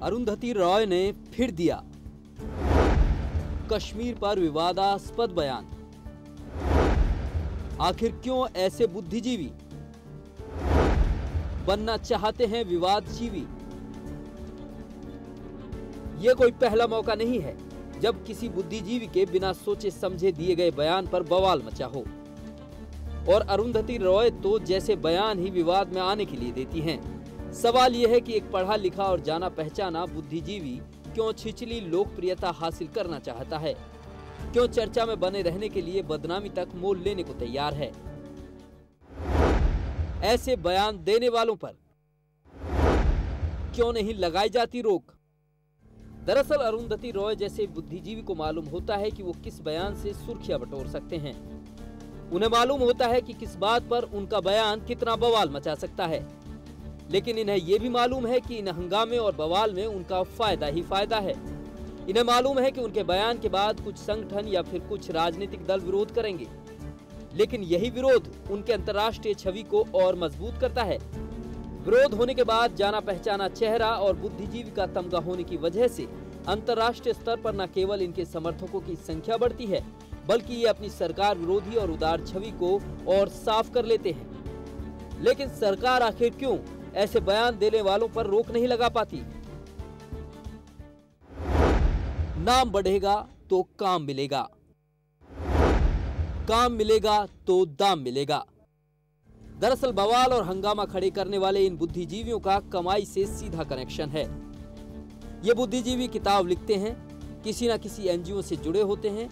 अरुंधति रॉय ने फिर दिया कश्मीर पर विवादास्पद बयान। आखिर क्यों ऐसे बुद्धिजीवी बनना चाहते हैं विवादजीवी? ये कोई पहला मौका नहीं है जब किसी बुद्धिजीवी के बिना सोचे समझे दिए गए बयान पर बवाल मचा हो। और अरुंधति रॉय तो जैसे बयान ही विवाद में आने के लिए देती हैं। सवाल यह है कि एक पढ़ा लिखा और जाना पहचाना बुद्धिजीवी क्यों छिछली लोकप्रियता हासिल करना चाहता है, क्यों चर्चा में बने रहने के लिए बदनामी तक मोल लेने को तैयार है। ऐसे बयान देने वालों पर क्यों नहीं लगाई जाती रोक? दरअसल अरुंधति रॉय जैसे बुद्धिजीवी को मालूम होता है कि वो किस बयान से सुर्खियां बटोर सकते हैं। उन्हें मालूम होता है कि किस बात पर उनका बयान कितना बवाल मचा सकता है। लेकिन इन्हें यह भी मालूम है कि इन हंगामे और बवाल में उनका फायदा ही फायदा है। इन्हें मालूम है कि उनके बयान के बाद कुछ संगठन या फिर कुछ राजनीतिक दल विरोध करेंगे, लेकिन यही विरोध उनके अंतर्राष्ट्रीय छवि को और मजबूत करता है। विरोध होने के बाद जाना पहचाना चेहरा और बुद्धिजीवी का तमगा होने की वजह से अंतर्राष्ट्रीय स्तर पर न केवल इनके समर्थकों की संख्या बढ़ती है, बल्कि ये अपनी सरकार विरोधी और उदार छवि को और साफ कर लेते हैं। लेकिन सरकार आखिर क्यों ऐसे बयान देने वालों पर रोक नहीं लगा पाती? नाम बढ़ेगा तो काम मिलेगा, काम मिलेगा तो दाम मिलेगा। दरअसल बवाल और हंगामा खड़े करने वाले इन बुद्धिजीवियों का कमाई से सीधा कनेक्शन है। ये बुद्धिजीवी किताब लिखते हैं, किसी न किसी एनजीओ से जुड़े होते हैं,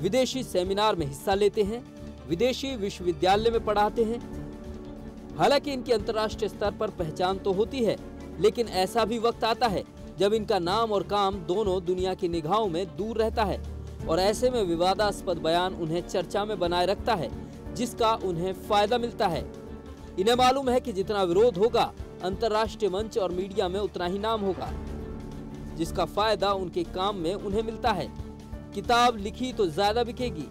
विदेशी सेमिनार में हिस्सा लेते हैं, विदेशी विश्वविद्यालय में पढ़ाते हैं। हालांकि इनकी अंतर्राष्ट्रीय स्तर पर पहचान तो होती है, लेकिन ऐसा भी वक्त आता है जब इनका नाम और काम दोनों दुनिया की निगाहों में दूर रहता है और ऐसे में विवादास्पद बयान उन्हें चर्चा में बनाए रखता है, जिसका उन्हें फायदा मिलता है। इन्हें मालूम है कि जितना विरोध होगा अंतर्राष्ट्रीय मंच और मीडिया में उतना ही नाम होगा, जिसका फायदा उनके काम में उन्हें मिलता है। किताब लिखी तो ज्यादा बिकेगी,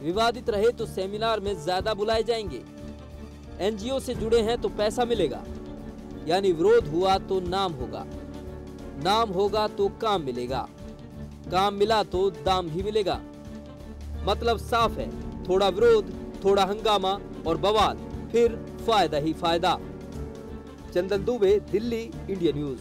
विवादित रहे तो सेमिनार में ज्यादा बुलाए जाएंगे, एनजीओ से जुड़े हैं तो पैसा मिलेगा। यानी विरोध हुआ तो नाम होगा, नाम होगा तो काम मिलेगा, काम मिला तो दाम भी मिलेगा। मतलब साफ है, थोड़ा विरोध, थोड़ा हंगामा और बवाल, फिर फायदा ही फायदा। चंदन दुबे, दिल्ली, इंडिया न्यूज।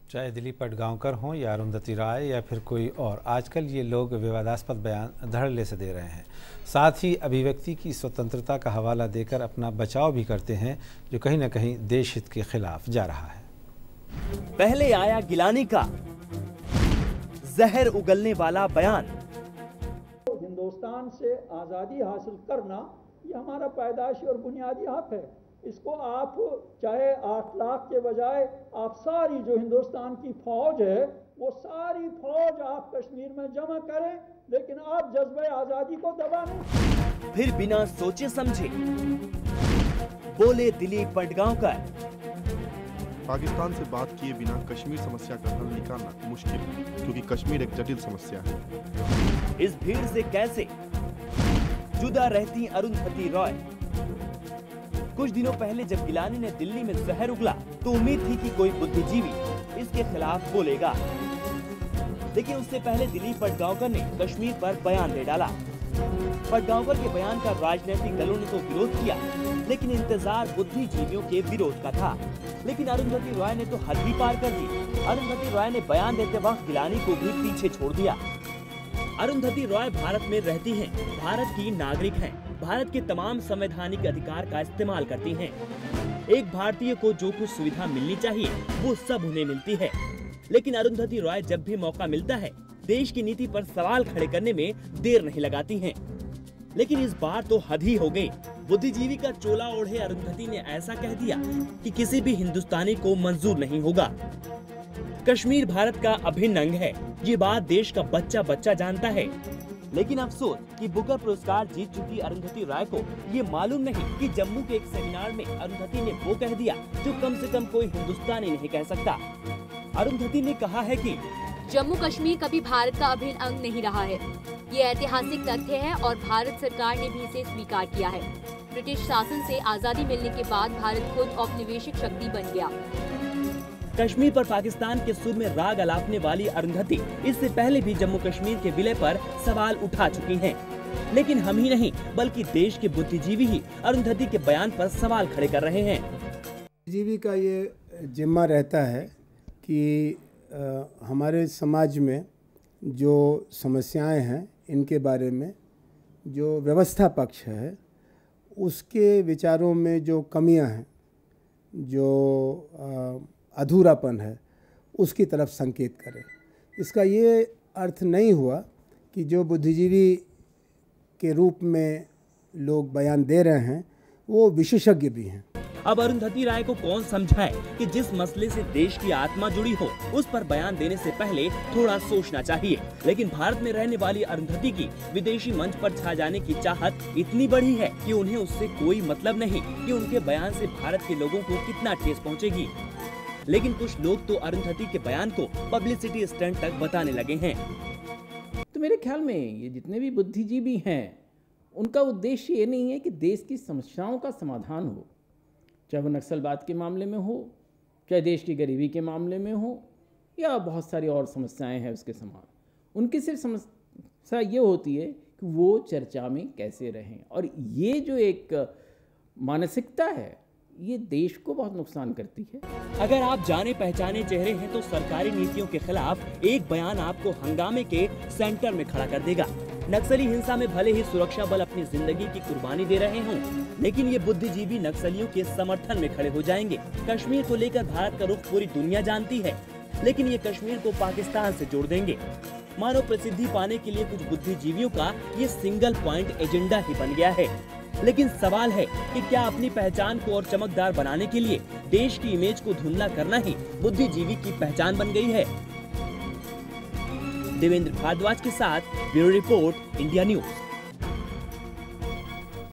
चाहे दिलीप पटगांवकर हों या अरुंधति राय या फिर कोई और, आजकल ये लोग विवादास्पद बयान धड़ल्ले से दे रहे हैं। साथ ही अभिव्यक्ति की स्वतंत्रता का हवाला देकर अपना बचाव भी करते हैं, जो कहीं न कहीं देश हित के खिलाफ जा रहा है। पहले आया गिलानी का जहर उगलने वाला बयान। हिंदुस्तान से आज़ादी हासिल करना ये हमारा पैदाइशी और बुनियादी हक है। इसको आप चाहे 8 लाख के बजाय आप सारी जो हिंदुस्तान की फौज है वो सारी फौज आप कश्मीर में जमा करें, लेकिन आप जज्बे आज़ादी को दबा नहीं। फिर बिना सोचे समझे बोले दिलीप पटगांवकर। पाकिस्तान से बात किए बिना कश्मीर समस्या का हल निकालना मुश्किल है, क्योंकि कश्मीर एक जटिल समस्या है। इस भीड़ से कैसे जुदा रहती अरुंधति रॉय? कुछ दिनों पहले जब गिलानी ने दिल्ली में जहर उगला तो उम्मीद थी कि कोई बुद्धिजीवी इसके खिलाफ बोलेगा, लेकिन उससे पहले दिलीप पटगांवकर ने कश्मीर पर बयान दे डाला। पटगांवकर के बयान का राजनीतिक दलों ने तो विरोध किया, लेकिन इंतजार बुद्धिजीवियों के विरोध का था। लेकिन अरुंधति रॉय ने तो हद भी पार कर दी। अरुंधति रॉय ने बयान देते वक्त गिलानी को भी पीछे छोड़ दिया। अरुंधति रॉय भारत में रहती हैं, भारत की नागरिक हैं, भारत के तमाम संवैधानिक अधिकार का इस्तेमाल करती हैं। एक भारतीय को जो कुछ सुविधा मिलनी चाहिए वो सब उन्हें मिलती है। लेकिन अरुंधति रॉय जब भी मौका मिलता है देश की नीति पर सवाल खड़े करने में देर नहीं लगाती हैं। लेकिन इस बार तो हद ही हो गई। बुद्धिजीवी का चोला ओढ़े अरुंधति ने ऐसा कह दिया कि किसी भी हिंदुस्तानी को मंजूर नहीं होगा। कश्मीर भारत का अभिन्न अंग है, ये बात देश का बच्चा बच्चा जानता है। लेकिन अफसोस कि बुकर पुरस्कार जीत चुकी अरुंधति रॉय को ये मालूम नहीं कि जम्मू के एक सेमिनार में अरुंधति ने वो कह दिया जो कम से कम कोई हिंदुस्तानी नहीं कह सकता। अरुंधति ने कहा है कि जम्मू कश्मीर कभी भारत का अभिन्न अंग नहीं रहा है। ये ऐतिहासिक तथ्य है और भारत सरकार ने भी इसे स्वीकार किया है। ब्रिटिश शासन से आजादी मिलने के बाद भारत खुद औपनिवेशिक शक्ति बन गया। कश्मीर पर पाकिस्तान के सुर में राग अलापने वाली अरुंधति इससे पहले भी जम्मू कश्मीर के विलय पर सवाल उठा चुकी हैं। लेकिन हम ही नहीं बल्कि देश के बुद्धिजीवी ही अरुंधति के बयान पर सवाल खड़े कर रहे हैं। बुद्धिजीवी का ये जिम्मा रहता है कि हमारे समाज में जो समस्याएं हैं इनके बारे में जो व्यवस्था पक्ष है उसके विचारों में जो कमियां हैं, जो अधूरापन है, उसकी तरफ संकेत करें। इसका ये अर्थ नहीं हुआ कि जो बुद्धिजीवी के रूप में लोग बयान दे रहे हैं वो विशेषज्ञ भी हैं। अब अरुंधति राय को कौन समझाए कि जिस मसले से देश की आत्मा जुड़ी हो उस पर बयान देने से पहले थोड़ा सोचना चाहिए। लेकिन भारत में रहने वाली अरुंधति की विदेशी मंच पर छा जाने की चाहत इतनी बड़ी है कि उन्हें उससे कोई मतलब नहीं कि उनके बयान से भारत के लोगों को कितना ठेस पहुंचेगी। लेकिन कुछ लोग तो अरुंधति के बयान को पब्लिसिटी स्टंट तक बताने लगे हैं। तो मेरे ख्याल में ये जितने भी बुद्धिजीवी हैं उनका उद्देश्य ये नहीं है कि देश की समस्याओं का समाधान हो, चाहे वो नक्सलवाद के मामले में हो, चाहे देश की गरीबी के मामले में हो, या बहुत सारी और समस्याएं हैं उसके समान। उनकी सिर्फ समस्या ये होती है कि वो चर्चा में कैसे रहें, और ये जो एक मानसिकता है ये देश को बहुत नुकसान करती है। अगर आप जाने पहचाने चेहरे हैं तो सरकारी नीतियों के खिलाफ एक बयान आपको हंगामे के सेंटर में खड़ा कर देगा। नक्सली हिंसा में भले ही सुरक्षा बल अपनी जिंदगी की कुर्बानी दे रहे हों, लेकिन ये बुद्धिजीवी नक्सलियों के समर्थन में खड़े हो जाएंगे। कश्मीर को लेकर भारत का रुख पूरी दुनिया जानती है, लेकिन ये कश्मीर को पाकिस्तान से जोड़ देंगे। मानो प्रसिद्धि पाने के लिए कुछ बुद्धिजीवियों का ये सिंगल पॉइंट एजेंडा ही बन गया है। लेकिन सवाल है कि क्या अपनी पहचान को और चमकदार बनाने के लिए देश की इमेज को धुंधला करना ही बुद्धिजीवी की पहचान बन गई है। देवेंद्र भारद्वाज के साथ ब्यूरो रिपोर्ट, इंडिया न्यूज।